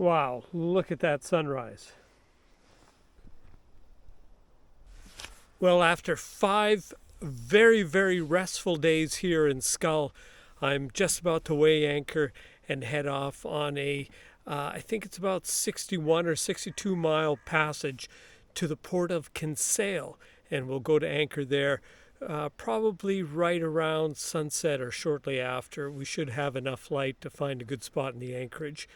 Wow, look at that sunrise. Well, after 5 very restful days here in Schull, I'm just about to weigh anchor and head off on I think it's about 61 or 62 mile passage to the Port of Kinsale, and we'll go to anchor there probably right around sunset or shortly after. We should have enough light to find a good spot in the anchorage.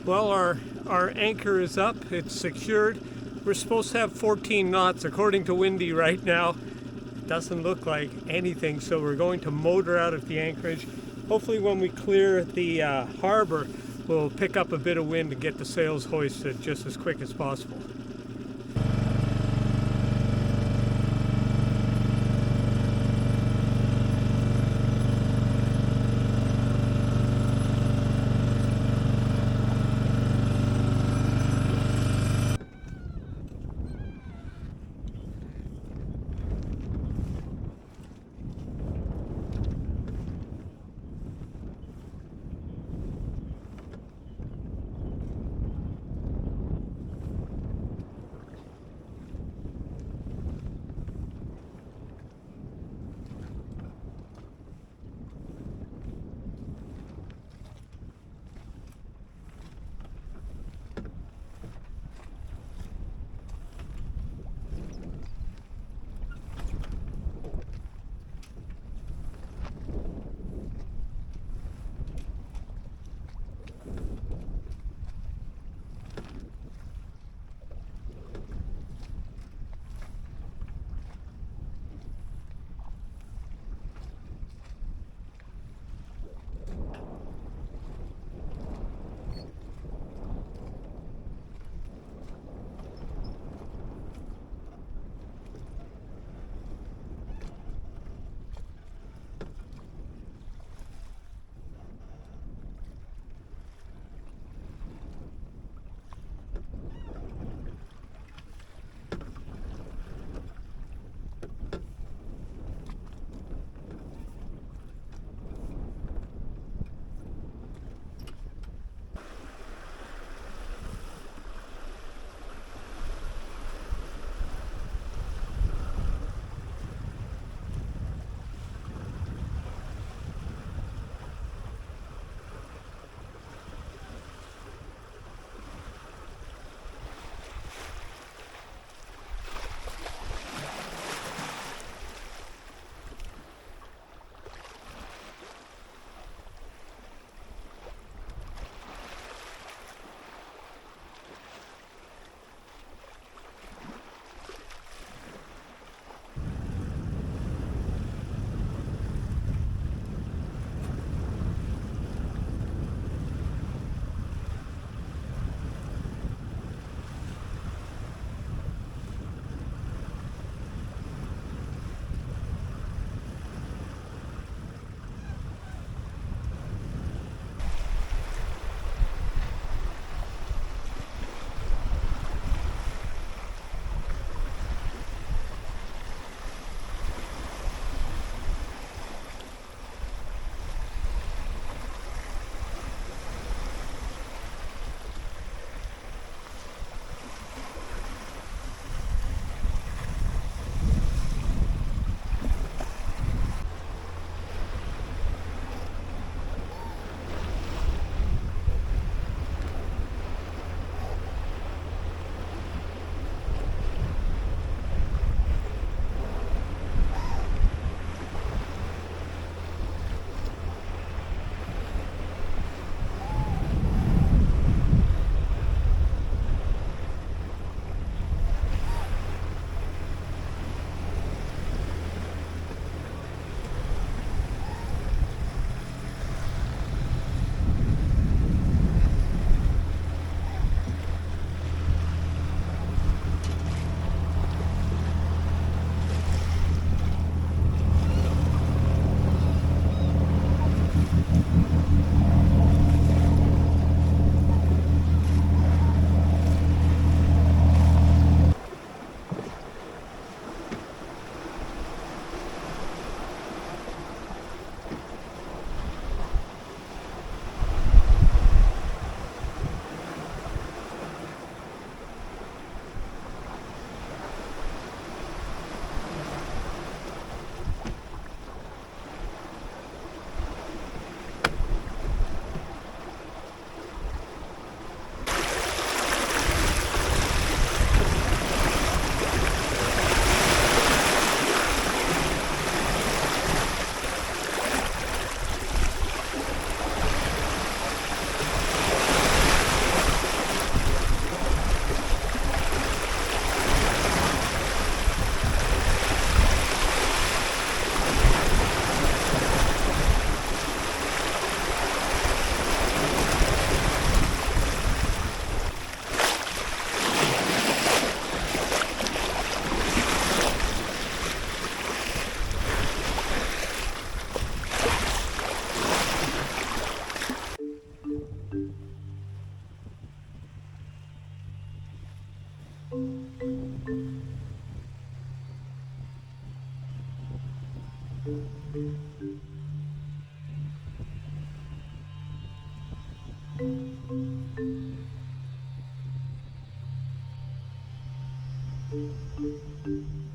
Well, our anchor is up, it's secured. We're supposed to have 14 knots according to Windy right now. It doesn't look like anything, so we're going to motor out of the anchorage. Hopefully when we clear the harbor, we'll pick up a bit of wind and get the sails hoisted just as quick as possible.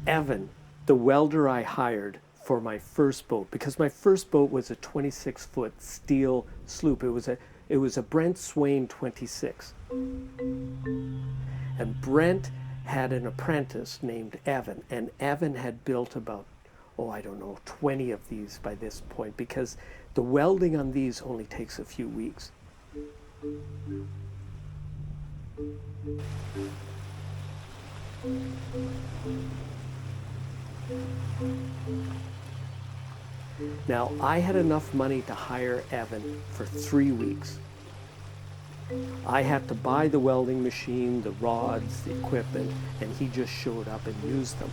Evan, the welder I hired for my first boat, because my first boat was a 26-foot steel sloop. It was a Brent Swain 26. And Brent had an apprentice named Evan, and Evan had built about, 20 of these by this point, because the welding on these only takes a few weeks. Now, I had enough money to hire Evan for 3 weeks. I had to buy the welding machine, the rods, the equipment, and he just showed up and used them.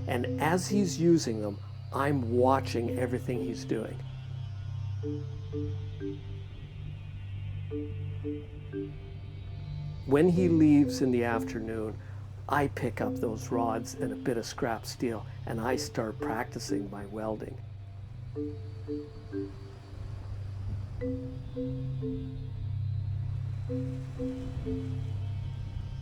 And as he's using them, I'm watching everything he's doing. When he leaves in the afternoon, I pick up those rods and a bit of scrap steel, and I start practicing my welding.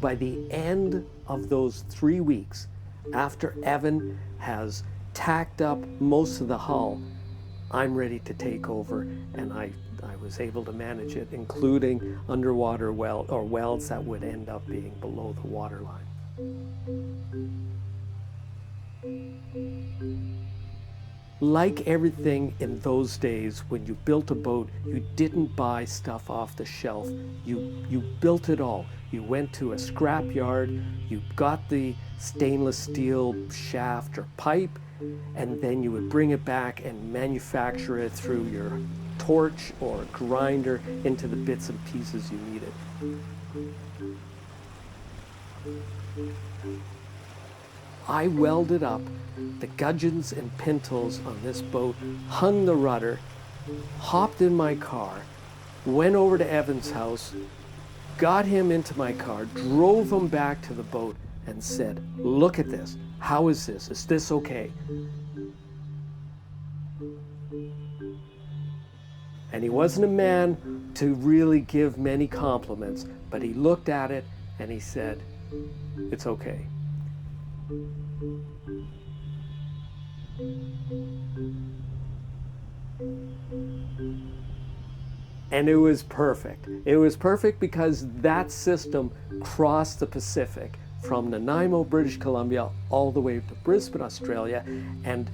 By the end of those 3 weeks, after Evan has tacked up most of the hull, I'm ready to take over, and I was able to manage it, including underwater welds that would end up being below the waterline. Like everything in those days, when you built a boat, you didn't buy stuff off the shelf. You built it all. You went to a scrap yard, you got the stainless steel shaft or pipe, and then you would bring it back and manufacture it through your torch or grinder into the bits and pieces you needed. I welded up the gudgeons and pintles on this boat, hung the rudder, hopped in my car, went over to Evan's house, got him into my car, drove him back to the boat, and said, "Look at this. How is this? Is this okay?" And he wasn't a man to really give many compliments, but he looked at it and he said, "It's okay." And it was perfect. It was perfect because that system crossed the Pacific from Nanaimo, British Columbia, all the way to Brisbane, Australia. And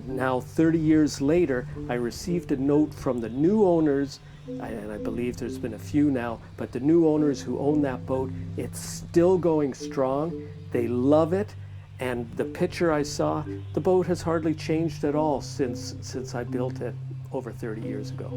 now 30 years later, I received a note from the new owners, and I believe there's been a few now, but the new owners who own that boat, it's still going strong. They love it. And the picture I saw, the boat has hardly changed at all since I built it over 30 years ago.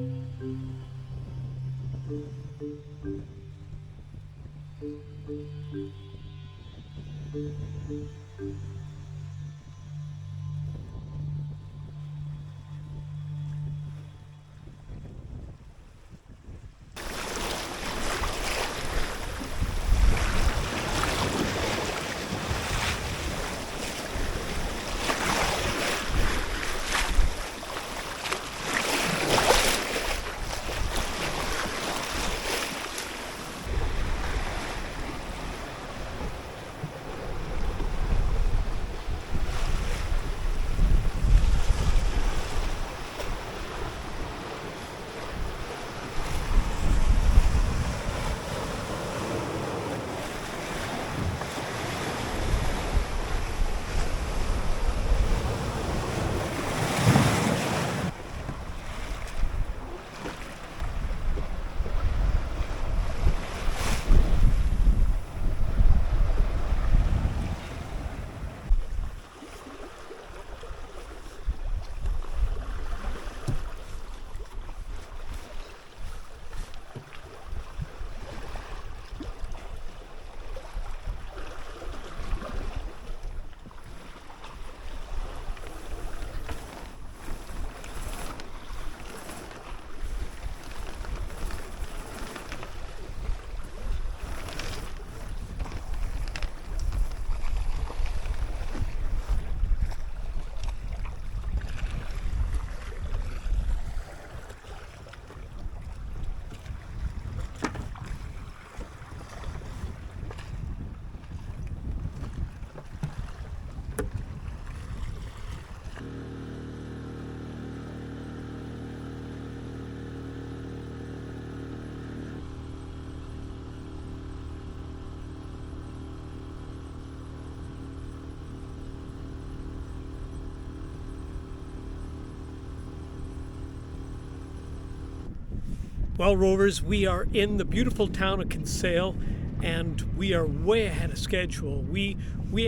Well, Rovers, we are in the beautiful town of Kinsale, and we are way ahead of schedule. We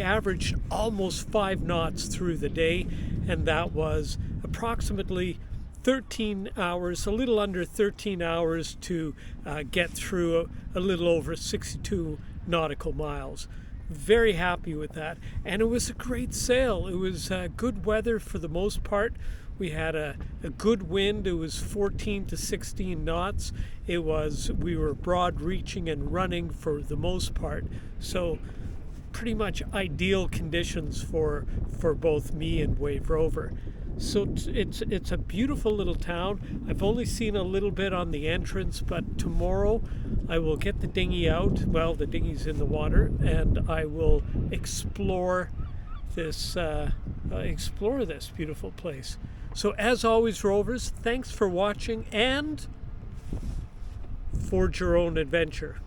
averaged almost 5 knots through the day, and that was approximately 13 hours, a little under 13 hours to get through a little over 62 nautical miles. Very happy with that, and it was a great sail. It was good weather for the most part. We had a good wind. It was 14 to 16 knots. We were broad reaching and running for the most part. So pretty much ideal conditions for both me and Wave Rover. So it's a beautiful little town. I've only seen a little bit on the entrance, but tomorrow I will get the dinghy out. Well, the dinghy's in the water, and I will explore this beautiful place. So as always, Rovers, thanks for watching, and forge your own adventure.